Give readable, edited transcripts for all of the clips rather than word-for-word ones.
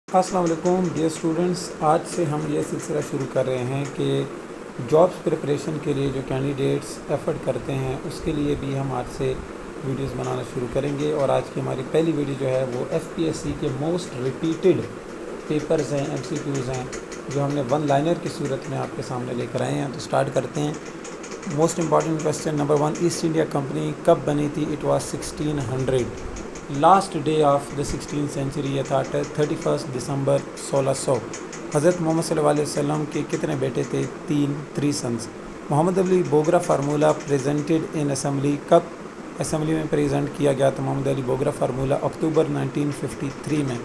السلام علیکم dear students, آج سے ہم یہ سلسلہ شروع کر رہے ہیں کہ جابس پریپریشن کے لیے جو کینڈیڈیٹس ایفرٹ کرتے ہیں اس کے لیے بھی ہم آج سے ویڈیوز بنانا شروع کریں گے۔ اور آج کی ہماری پہلی ویڈیو جو ہے وہ ایف پی ایس سی کے موسٹ ریپیٹڈ پیپرز ہیں، ایم سی کیوز ہیں، جو ہم نے ون لائنر کی صورت میں آپ کے سامنے لے کر آئے ہیں۔ تو سٹارٹ کرتے ہیں۔ Most important question number 1، East India company کب بنی تھی؟ It was 1600۔ Last day of the 16th century, یہ تھا 31 دسمبر 1600۔ حضرت محمد صلی اللہ علیہ وسلم کے کتنے بیٹے تھے؟ 3 sons. Muhammad Ali Bogra formula presented in assembly, کب اسمبلی میں پریزنٹ کیا گیا تھا محمد علی بوگرا فارمولہ؟ اکتوبر 1953 میں۔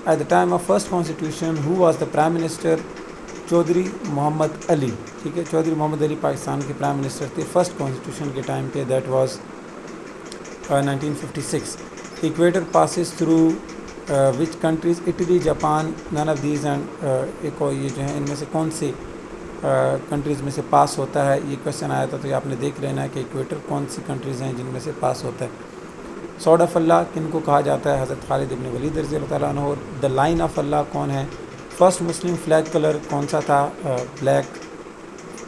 At the time of first constitution who was the prime minister? Chaudhry Muhammad Ali, ٹھیک ہے، چودھری محمد علی پاکستان کے پرائم منسٹر تھے فرسٹ کانسٹیٹیوشن کے ٹائم پہ، that was 1956۔ Equator passes through which countries? Italy, Japan, none of these and ایک اور یہ جو ہیں ان میں سے کون سی کنٹریز میں سے پاس ہوتا ہے؟ یہ کویشچن آیا تھا، تو یہ آپ نے دیکھ لینا ہے کہ ایکویٹر کون سی کنٹریز ہیں جن میں سے پاس ہوتا ہے۔ سورڈ آف اللہ کن کو کہا جاتا ہے؟ حضرت خالد ابن ولید رضی اللہ تعالیٰ عنہ۔ دا لائن آف اللہ کون ہے؟ فرسٹ مسلم فلیگ کلر کون سا تھا؟ بلیک۔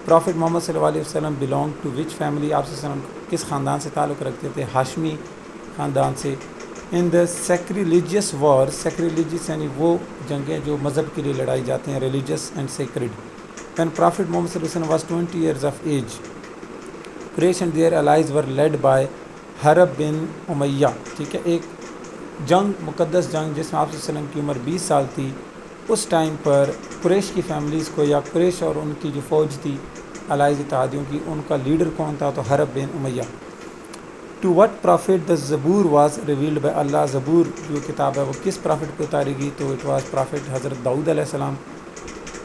پرافٹ محمد صلی اللہ علیہ وسلم بلونگ ٹو وچ فیملی؟ آپ صلی اللہ علیہ وسلم کس خاندان سے تعلق رکھتے تھے؟ ہاشمی خاندان سے۔ ان دا سیکریلیجیس وار، سیکریلیجیس یعنی وہ جنگیں جو مذہب کے لیے لڑائی جاتی ہیں، religious and sacred. When prophet Muhammad صلی اللہ علیہ وسلم was 20 years of age، Quraish and their allies were led by حرب بن امیہ، ٹھیک ہے، ایک جنگ، مقدس جنگ جس میں آپ صلی اللہ علیہ وسلم کی عمر 20 سال تھی۔ اس ٹائم پر قریش کی فیملیز کو، یا قریش اور ان کی جو فوج تھی allies اتحادیوں کی، ان کا لیڈر کون تھا؟ تو حرب بن امیہ۔ ٹو وٹ پرافٹ دا زبور واز ریویلڈ بائی اللہ؟ زبور جو کتاب ہے وہ کس پرافٹ پہ اتاری گئی؟ تو اٹ واز پرافٹ حضرت داؤد علیہ السلام۔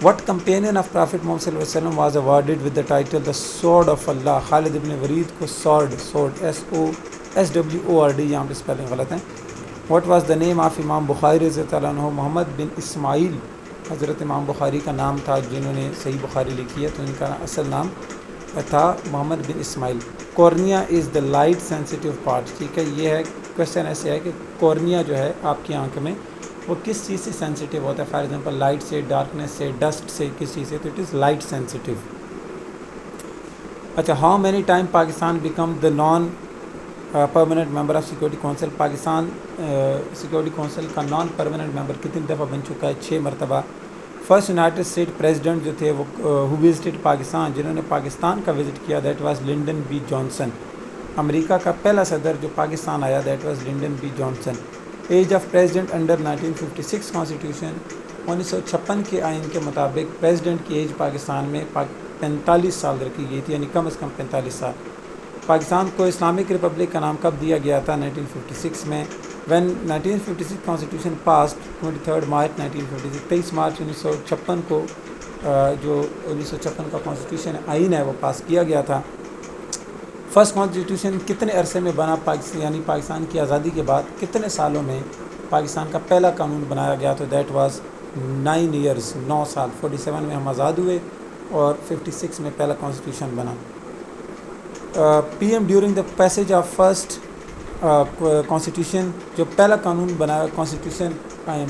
What companion of prophet Muhammad صلی اللہ علیہ وسلم was awarded with the title the sword of Allah? Khalid ibn Walid کو سورڈ SWORD، یہاں پہ اسپیلنگ غلط ہیں۔ What was the name of امام بخاری رضی اللہ عنہ؟ محمد بن اسماعیل حضرت امام بخاری کا نام تھا، جنہوں نے صحیح بخاری لکھی ہے، تو ان کا اصل نام تھا Muhammad bin Ismail. Cornea is the light sensitive part, ٹھیک ہے، یہ ہے کویشچن ایسے ہے کہ کورنیا جو ہے آپ کی آنکھ میں وہ کس چیز سے سینسیٹیو ہوتا ہے؟ فار ایگزامپل لائٹ سے، ڈارکنیس سے، ڈسٹ سے، کس چیز سے؟ تو اٹ از لائٹ سینسیٹیو۔ اچھا، how many time Pakistan become the naan permanent member of security council? Pakistan security council کا نان پرماننٹ ممبر کتنی دفعہ بن چکا ہے؟ 6 مرتبہ۔ فرسٹ یونائٹڈ اسٹیٹ پریزیڈنٹ جو تھے وہ ہو وزٹڈ پاکستان، جنہوں نے پاکستان کا وزٹ کیا، that was Lyndon B Johnson. امریکہ کا پہلا صدر جو پاکستان آیا، that was Lyndon B Johnson. Age of president under 1956 constitution, 1956 کے آئین کے مطابق پریزیڈنٹ کی ایج پاکستان میں 45 سال رکھی گئی تھی، یعنی کم از کم 45 سال۔ پاکستان کو اسلامک ریپبلک کا نام کب دیا گیا تھا؟ 1956 میں۔ When 1956 constitution passed 23 March 1956، 23 March 1956 کو جو 1956 کا کانسٹیٹیوشن آئین ہے وہ پاس کیا گیا تھا۔ فرسٹ کانسٹیٹیوشن کتنے عرصے میں بنا؟ یعنی پاکستان کی آزادی کے بعد کتنے سالوں میں پاکستان کا پہلا قانون بنایا گیا؟ تو دیٹ واز 9 years، 9 سال۔ 47 میں ہم آزاد ہوئے اور 56 میں پہلا کانسٹیٹیوشن بنا۔ P M during the passage of first constitution, جو پہلا قانون بنایا، کانسٹیٹیوشن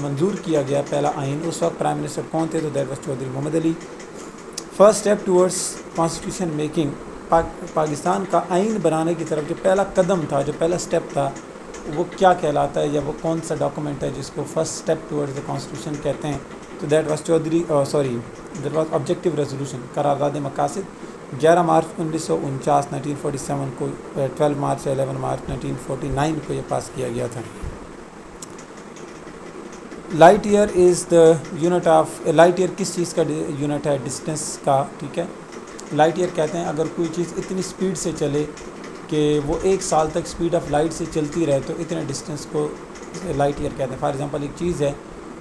منظور کیا گیا، پہلا آئین، اس وقت پرائم منسٹر کون تھے؟ تو that was Chaudhry Muhammad Ali. First step towards constitution making, Pakistan کا آئین بنانے کی طرف جو پہلا قدم تھا، جو پہلا اسٹیپ تھا، وہ کیا کہلاتا ہے، یا وہ کون سا ڈاکومنٹ ہے جس کو first step towards the constitution کہتے ہیں؟ تو that was that was objective resolution, قرارداد مقاصد، 11 مارچ 1949 1947 کو، 12 مارچ سے 11 مارچ 1949 کو یہ پاس کیا گیا تھا۔ Light year is the unit of, light year کس چیز کا یونٹ ہے؟ ڈسٹینس کا، ٹھیک ہے۔ لائٹ ایئر کہتے ہیں اگر کوئی چیز اتنی سپیڈ سے چلے کہ وہ 1 سال تک سپیڈ آف لائٹ سے چلتی رہے، تو اتنے ڈسٹینس کو لائٹ ایئر کہتے ہیں۔ فار ایگزامپل ایک چیز ہے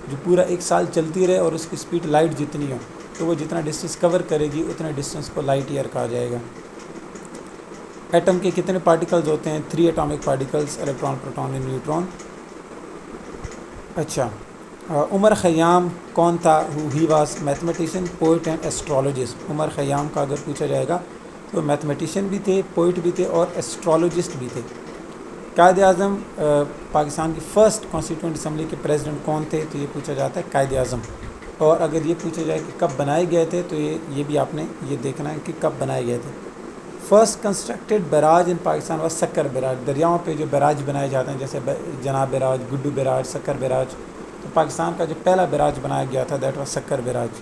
جو پورا 1 سال چلتی رہے اور اس کی سپیڈ لائٹ جتنی ہو، تو وہ جتنا ڈسٹینس کور کرے گی اتنے ڈسٹینس کو لائٹ ایئر کہا جائے گا۔ ایٹم کے کتنے پارٹیکلز ہوتے ہیں؟ 3 atomic particles, electron, proton and neutron. اچھا، عمر خیام کون تھا؟ He was mathematician, poet and astrologist. Omar Khayyam کا اگر پوچھا جائے گا تو میتھمیٹیشین بھی تھے، پوئٹ بھی تھے اور ایسٹرولوجسٹ بھی تھے۔ قائد اعظم پاکستان کی فرسٹ کانسٹیٹیوئنٹ اسمبلی کے پریزیڈنٹ کون تھے؟ تو یہ پوچھا جاتا ہے قائد اعظم. اور اگر یہ پوچھا جائے کہ کب بنائے گئے تھے تو یہ بھی آپ نے یہ دیکھنا ہے کہ کب بنائے گئے تھے. فرسٹ کنسٹرکٹیڈ بیراج ان پاکستان و سکر بیراج. دریاؤں پہ جو بیراج بنائے جاتے ہیں جیسے جناب بیراج، گڈو بیراج، سکر بیراج، تو پاکستان کا جو پہلا بیراج بنایا گیا تھا دیٹ واز سکر بیراج.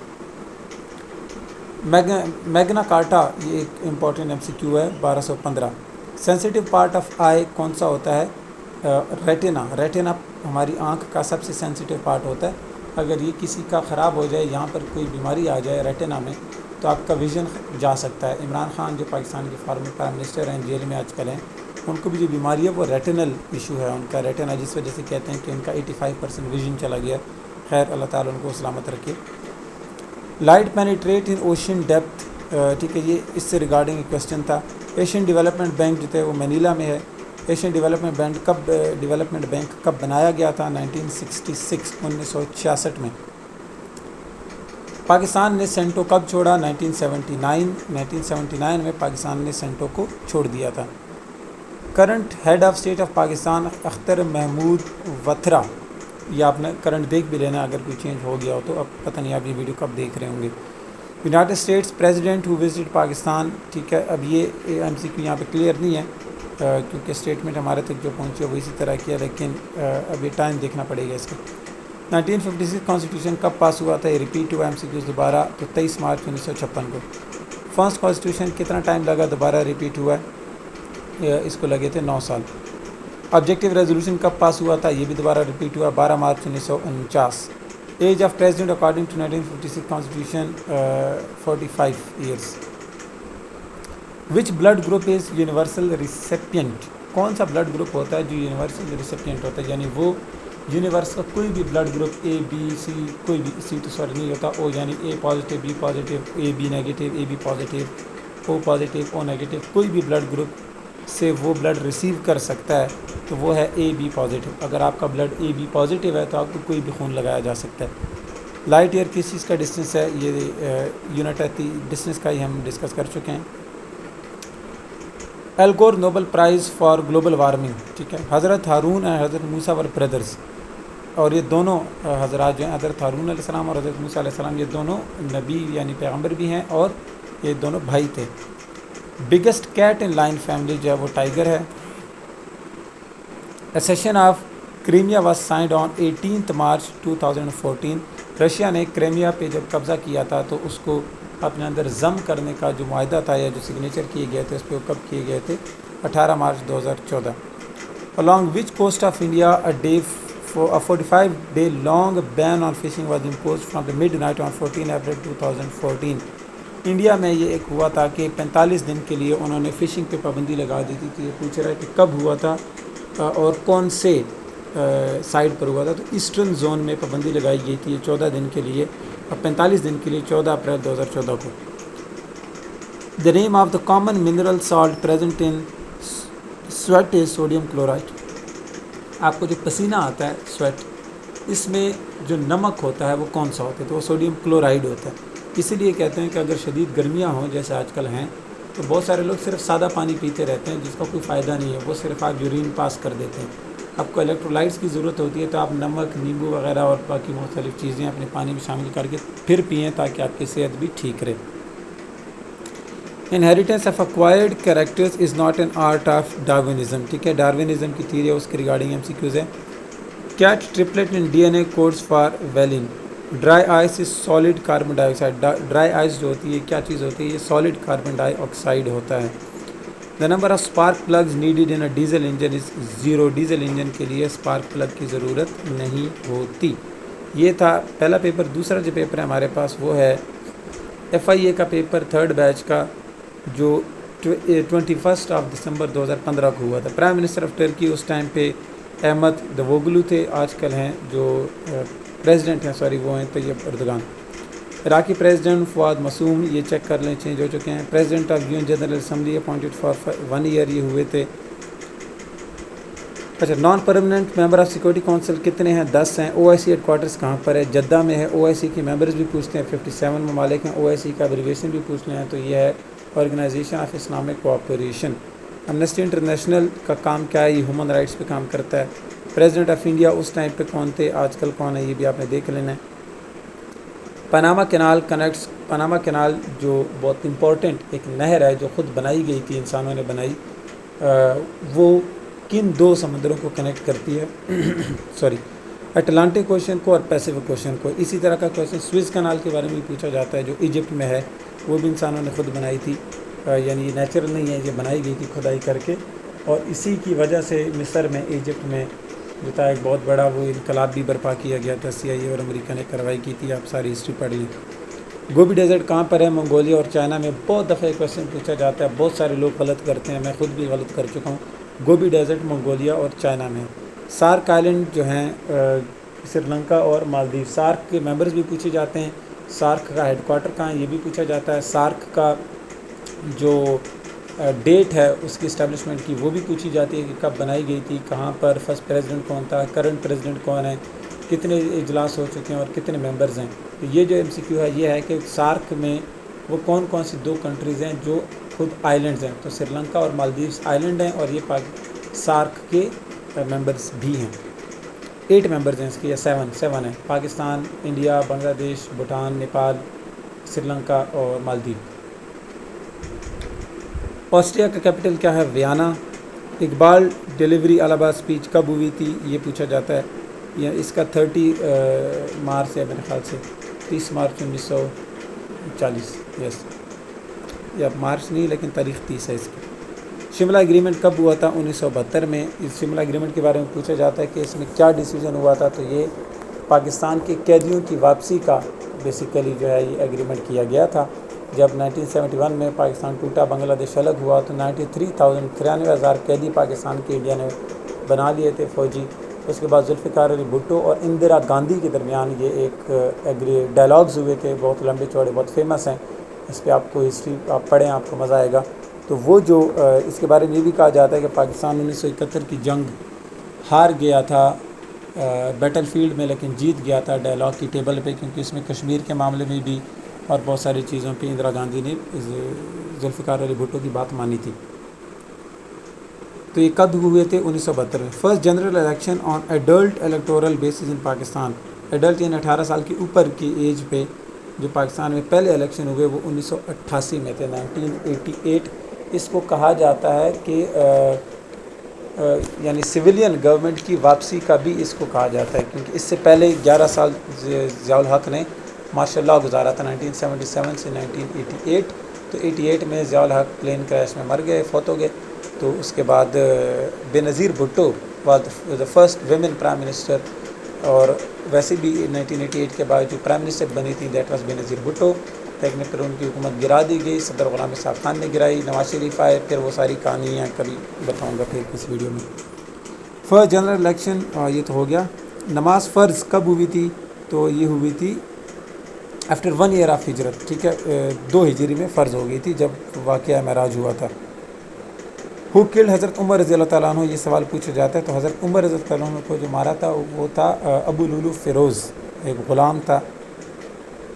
میگنا کارٹا یہ ایک امپورٹنٹ MCQ ہے 1215. سینسیٹیو پارٹ آف آئی کون سا ہوتا ہے؟ ریٹینا. ریٹینا ہماری آنکھ کا سب سے سینسیٹیو پارٹ ہوتا ہے. اگر یہ کسی کا خراب ہو جائے، یہاں پر کوئی بیماری آ جائے ریٹینا میں، تو آپ کا ویژن جا سکتا ہے. عمران خان جو پاکستان کے فارمر پرائم منسٹر ہیں، جیل میں آج کل ہیں، ان کو بھی جو بیماری ہے وہ ریٹینل ایشو ہے ان کا، ریٹینا، جس وجہ سے کہتے ہیں کہ ان کا 85% ویژن چلا گیا. خیر اللہ تعالیٰ ان کو سلامت رکھے. Light penetrate in ocean depth. ٹھیک ہے، یہ اس سے ریگارڈنگ ایک کویسچن تھا. ایشین ڈیولپمنٹ بینک جو تھے وہ منیلا میں ہے. ایشین ڈیولپمنٹ بینک کب بنایا گیا تھا؟ 1966 میں. پاکستان نے سینٹو کب چھوڑا؟ 1979 میں پاکستان نے سینٹو کو چھوڑ دیا تھا. Current head of state of Pakistan Akhtar Mahmood وتھرا. یہ آپ نے کرنٹ دیکھ بھی لینا اگر کوئی چینج ہو گیا ہو تو. اب پتہ نہیں آپ یہ ویڈیو کب دیکھ رہے ہوں گے. یونائٹڈ اسٹیٹس پریزیڈنٹ ہو وزٹ پاکستان. ٹھیک ہے، اب یہ MCQ یہاں پہ کلیئر نہیں ہے کیونکہ اسٹیٹمنٹ ہمارے تک جو پہنچی ہے وہ اسی طرح کی ہے، لیکن اب یہ ٹائم دیکھنا پڑے گا اس کا. 1956 کانسٹیٹیوشن کب پاس ہوا تھا؟ یہ ریپیٹ ہوا MCQ دوبارہ، تو 23 مارچ 1956 کو. فرسٹ کانسٹیٹیوشن کتنا ٹائم لگا؟ دوبارہ ریپیٹ ہوا ہے، اس کو لگے تھے 9 سال. آبجیکٹیو ریزولوشن کب پاس ہوا تھا؟ یہ بھی دوبارہ ریپیٹ ہوا 12 March 1949. Age of president according to 1956 constitution 45 years. Which blood group is universal recipient. کون سا بلڈ گروپ ہوتا ہے جو یونیورسل ریسیپینٹ ہوتا ہے؟ یعنی وہ یونیورس کا کوئی بھی blood group A B C، کوئی بھی C تو سوری نہیں ہوتا، O یعنی A positive, B positive, AB negative, AB positive, O positive, O negative, کوئی بھی بلڈ گروپ سے وہ بلڈ ریسیو کر سکتا ہے تو وہ ہے AB پازیٹیو. اگر آپ کا بلڈ AB پازیٹیو ہے تو آپ کو کوئی بھی خون لگایا جا سکتا ہے. لائٹ ایئر کس چیز کا ڈسٹینس ہے؟ یہ یونٹ ہے. ڈسٹینس کا ہی ہم ڈسکس کر چکے ہیں. ایل گور Nobel price for global warming. ٹھیک ہے، حضرت ہارون اور حضرت موسیٰ ور بردرز، اور یہ دونوں حضرات جو ہیں حضرت ہارون علیہ السلام اور حضرت موسیٰ علیہ السلام، یہ دونوں نبی یعنی پیغمبر بھی ہیں اور یہ دونوں بھائی تھے. Biggest cat in line family جو ہے وہ ٹائیگر ہے. Accession of Crimea was signed on 18 March 2014. Russia نے کریمیا پہ جب قبضہ کیا تھا تو اس کو اپنے اندر ضم کرنے کا جو معاہدہ تھا یا جو سگنیچر کیے گئے تھے اس پہ وہ کب کیے گئے تھے؟ 18 March 2014. along which coast of India a 45-day long ban on fishing was imposed from the midnight on 14 April 2014. India میں یہ ایک ہوا تھا کہ 45 دن کے لیے انہوں نے فشنگ پہ پابندی لگا دی تھی. تو یہ پوچھ رہا ہے کہ کب ہوا تھا اور کون سے سائڈ پر ہوا تھا؟ تو ایسٹرن زون میں پابندی لگائی گئی تھی 14 دن کے لیے، اور 45 دن کے لیے 14 اپریل 2014 کو. The name of the common mineral salt present in sweat is sodium chloride. آپ کو جو پسینہ آتا ہے سویٹ، اس میں جو نمک ہوتا ہے وہ کون سا ہوتا ہے؟ تو وہ سوڈیم کلورائڈ ہوتا ہے. اسی لیے کہتے ہیں کہ اگر شدید گرمیاں ہوں جیسے آج کل ہیں تو بہت سارے لوگ صرف سادہ پانی پیتے رہتے ہیں جس کا کوئی فائدہ نہیں ہے، وہ صرف آپ یورین پاس کر دیتے ہیں. آپ کو الیکٹرولائٹس کی ضرورت ہوتی ہے تو آپ نمک، نیمبو وغیرہ اور باقی مختلف چیزیں اپنے پانی میں شامل کر کے پھر پئیں تاکہ آپ کی صحت بھی ٹھیک رہے. Inheritance of acquired characters is not an art of Darwinism. ٹھیک ہے، ڈاروینزم کی تھیوری ہے، اس کے ریگارڈنگ MCQs ہے. Cat triplet in DNA codes for valine. Dry ice is solid carbon ڈائی آکسائڈ. ڈرائی آئس جو ہوتی ہے کیا چیز ہوتی ہے؟ یہ سالڈ کاربن ڈائی آکسائڈ ہوتا ہے. The number of spark plugs needed in a diesel engine is 0. Diesel engine کے لیے اسپارک پلگ کی ضرورت نہیں ہوتی. یہ تھا پہلا پیپر. دوسرا جو پیپر ہے ہمارے پاس وہ ہے FIA کا پیپر 3rd بیچ کا، جو 21 دسمبر 2015 کو ہوا تھا. پرائم منسٹر آف ٹرکی اس ٹائم پہ احمد داووگلو تھے. آج کل ہیں جو پریزیڈنٹ ہیں وہ ہیں طیب اردگان. عراقی پریزیڈنٹ فواد مسوم، یہ چیک کر لیں چینج ہو چکے ہیں. President of UN general assembly appointed for 1 year یہ ہوئے تھے. اچھا، non permanent member of security council کتنے ہیں؟ 10 ہیں. OIC ہیڈ کوارٹرز کہاں پر ہے؟ جدہ میں ہے. OIC کے ممبرز بھی پوچھتے ہیں، 57 ممالک ہیں. OIC کا ایبریویشن بھی پوچھ لیں تو یہ ہے organisation of Islamic cooperation. Amnesty International کا کام کیا ہے؟ یہ ہیومن رائٹس پہ کام کرتا ہے. پریزیڈنٹ آف انڈیا اس ٹائم پہ کون تھے، آج کل کون ہے، یہ بھی آپ نے دیکھ لینا ہے. Panama canal connects, Panama canal جو بہت امپورٹنٹ ایک نہر ہے جو خود بنائی گئی تھی، انسانوں نے بنائی، وہ کن دو سمندروں کو کنیکٹ کرتی ہے؟ سوری، اٹلانٹک اوشن کو اور پیسیفک اوشن کو. اسی طرح کا کویشچن سوئز کنال کے بارے میں بھی پوچھا جاتا ہے جو ایجپٹ میں ہے، وہ بھی انسانوں نے خود بنائی تھی، یعنی یہ نیچرل نہیں ہے، یہ بنائی گئی تھی کھدائی کر کے. اور اسی کی وجہ سے مصر میں، ایجپٹ میں جو تھا ایک بہت بڑا وہ انقلاب بھی برپا کیا گیا تھا، CIA اور امریکہ نے کارروائی کی تھی. آپ ساری ہسٹری پڑھ لیں. گوبی ڈیزرٹ کہاں پر ہے؟ منگولیا اور چائنا میں. بہت دفعہ یہ کویشچن پوچھا جاتا ہے، بہت سارے لوگ غلط کرتے ہیں، میں خود بھی غلط کر چکا ہوں. گوبی ڈیزرٹ منگولیا اور چائنا میں. سارک آئلینڈ جو ہیں سری لنکا اور مالدیو. سارک کے ممبرز بھی پوچھے جاتے ہیں. سارک کا ہیڈ کوارٹر کہاں ہے یہ بھی پوچھا جاتا ہے. سارک کا جو ڈیٹ ہے اس کی اسٹیبلشمنٹ کی وہ بھی پوچھی جاتی ہے کہ کب بنائی گئی تھی، کہاں پر، فرسٹ پریزیڈنٹ کون تھا، کرنٹ پریزیڈنٹ کون ہے، کتنے اجلاس ہو چکے ہیں اور کتنے ممبرز ہیں. تو یہ جو MCQ ہے یہ ہے کہ سارک میں وہ کون کون سی دو کنٹریز ہیں جو خود آئلینڈز ہیں. تو سری لنکا اور مالدیوز آئلینڈ ہیں اور یہ سارک کے ممبرز بھی ہیں. 8 ممبرز ہیں اس کے، یا 7 ہیں. پاکستان، انڈیا، بنگلہ دیش، بھوٹان، نیپال، سری لنکا اور مالدیو. آسٹریا کا کیپٹل کیا ہے؟ ویانا. اقبال ڈیلیوری الہ آباد اسپیچ کب ہوئی تھی یہ پوچھا جاتا ہے، یا اس کا 30 مارچ ہے میرے خیال سے، 30 مارچ 1940. یس، یا مارچ نہیں لیکن تاریخ 30 ہے اس کی. شملہ ایگریمنٹ کب ہوا تھا؟ 1972 میں. اس شملہ ایگریمنٹ کے بارے میں پوچھا جاتا ہے کہ اس میں کیا ڈیسیجن ہوا تھا، تو یہ پاکستان کے قیدیوں کی واپسی کا بیسیکلی جو ہے یہ ایگریمنٹ کیا گیا تھا. جب 1971 میں پاکستان ٹوٹا، بنگلہ دیش الگ ہوا، تو 93,000 قیدی پاکستان کے انڈیا نے بنا لیے تھے فوجی. اس کے بعد ذوالفقار علی بھٹو اور اندرا گاندھی کے درمیان یہ ایک ڈائلاگز ہوئے تھے، بہت لمبے چوڑے، بہت فیمس ہیں. اس پہ آپ کو ہسٹری آپ پڑھیں، آپ کو مزہ آئے گا. تو وہ جو اس کے بارے میں یہ بھی کہا جاتا ہے کہ پاکستان 1971 کی جنگ ہار گیا تھا بیٹل فیلڈ میں، لیکن جیت گیا تھا ڈائلاگ کی ٹیبل پہ، کیونکہ اس میں کشمیر کے معاملے میں بھی اور بہت ساری چیزوں پہ اندرا گاندھی نے ذوالفقار علی بھٹو کی بات مانی تھی. تو یہ کب ہوئے تھے؟ 1972 میں. فرسٹ جنرل الیکشن آن ایڈلٹ الیکٹورل بیسز ان پاکستان. ایڈلٹ یعنی 18 سال کی اوپر کی ایج پہ جو پاکستان میں پہلے الیکشن ہوئے وہ 1988 میں تھے، 1988. اس کو کہا جاتا ہے کہ یعنی سویلین گورنمنٹ کی واپسی کا بھی اس کو کہا جاتا ہے، کیونکہ اس سے پہلے 11 سال ضیاء الحق نے ماشاء اللہ گزارا تھا، 1977 سے 1988. تو 88 میں ضیاء الحق پلین کریش میں مر گئے، فوت ہو گئے. تو اس کے بعد Benazir Bhutto was the first women prime minister. اور ویسے بھی 1988 کے بعد جو پرائم منسٹر بنی تھی دیٹ واز بے نظیر بھٹو، لیکن پھر ان کی حکومت گرا دی گئی، صدر غلام اسحاق خان نے گرائی، نواز شریف آئے، پھر وہ ساری کہانیاں کبھی بتاؤں گا پھر اس ویڈیو میں. فرسٹ جنرل الیکشن یہ تو ہو گیا. نماز فرض کب ہوئی تھی؟ تو یہ ہوئی تھی آفٹر 1 ایئر آف ہجرت، ٹھیک ہے، 2 ہجری میں فرض ہو گئی تھی جب واقعہ معراج ہوا تھا. ہو کلڈ حضرت عمر رضی اللہ تعالیٰ عنہ، یہ سوال پوچھا جاتا ہے. تو حضرت عمر رضی اللہ تعالیٰ عنہ کو جو مارا تھا وہ تھا ابو لولو فیروز، ایک غلام تھا.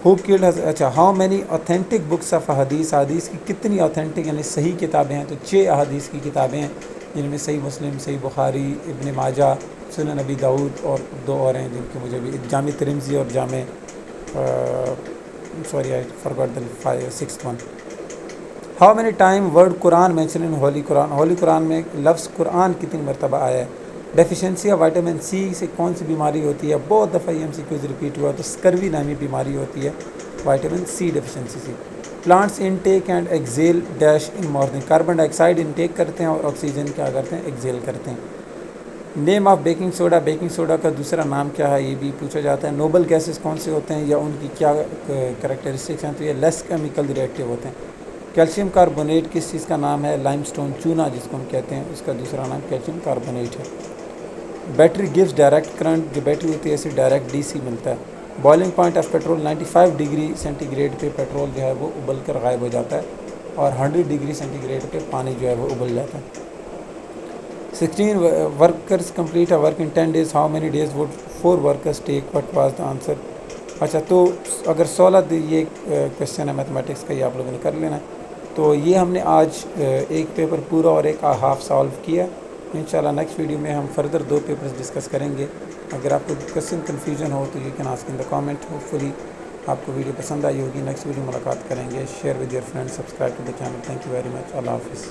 ہو کلڈ اچھا how many authentic books of حدیث. حدیث کی کتنی اوتھینٹک یعنی صحیح کتابیں ہیں؟ تو 6 احادیث کی کتابیں ہیں، جن میں صحیح مسلم، صحیح بخاری، ابن ماجہ، سنن نبی داؤد، اور 2 اور ہیں جن کی مجھے بھی، جامع ترمذی اور جامع sorry I forgot the 6th one. How many time word Quran mention in holy Quran. Holy Quran میں لفظ قرآن کتنی مرتبہ آیا ہے؟ ڈیفیشنسی آف وائٹامن سی سے کون سی بیماری ہوتی ہے؟ بہت دفعہ یہ MCQs ریپیٹ ہوا. تو اسکروی نامی بیماری ہوتی ہے وائٹامن سی ڈیفیشنسی سے. Plants intake and axial dash in morning. Carbon ڈائی آکسائڈ انٹیک کرتے ہیں اور آکسیجن کیا کرتے ہیں؟ ایکزیل کرتے ہیں. Name of baking soda. Baking soda کا دوسرا نام کیا ہے یہ بھی پوچھا جاتا ہے. نوبل گیسز کون سے ہوتے ہیں یا ان کی کیا کریکٹرسٹکس ہیں؟ تو یہ لیس کیمیکل ریئیکٹیو ہوتے ہیں. کیلشیم کاربونیٹ کس چیز کا نام ہے؟ لائم سٹون، چونا جس کو ہم کہتے ہیں، اس کا دوسرا نام کیلشیم کاربونیٹ ہے. Battery gives direct current. جو بیٹری ہوتی ہے اسے ڈائریکٹ DC ملتا ہے. Boiling point of petrol 95 degree centigrade پہ پیٹرول جو ہے وہ ابل کر غائب ہو جاتا ہے، اور 100 ڈگری سینٹی گریڈ پہ پانی جو ہے وہ ابل جاتا ہے. 16 workers complete a work in 10 days. How many days would 4 workers take? What was the answer? اچھا، تو اگر 16 یہ کویشچن ہے میتھمیٹکس کا، یہ آپ لوگوں نے کر لینا ہے. تو یہ ہم نے آج ایک پیپر پورا اور ایک ہاف سالو کیا. انشاءاللہ نیکسٹ ویڈیو میں ہم فردر 2 پیپرز ڈسکس کریں گے. اگر آپ کو کسی کنفیوژن ہو تو you can ask in the comment. Hopefully آپ کو ویڈیو پسند آئی ہوگی. نیکسٹ ویڈیو ملاقات کریں گے. Share with your friend. Subscribe to the channel. Thank you very much. اللہ حافظ.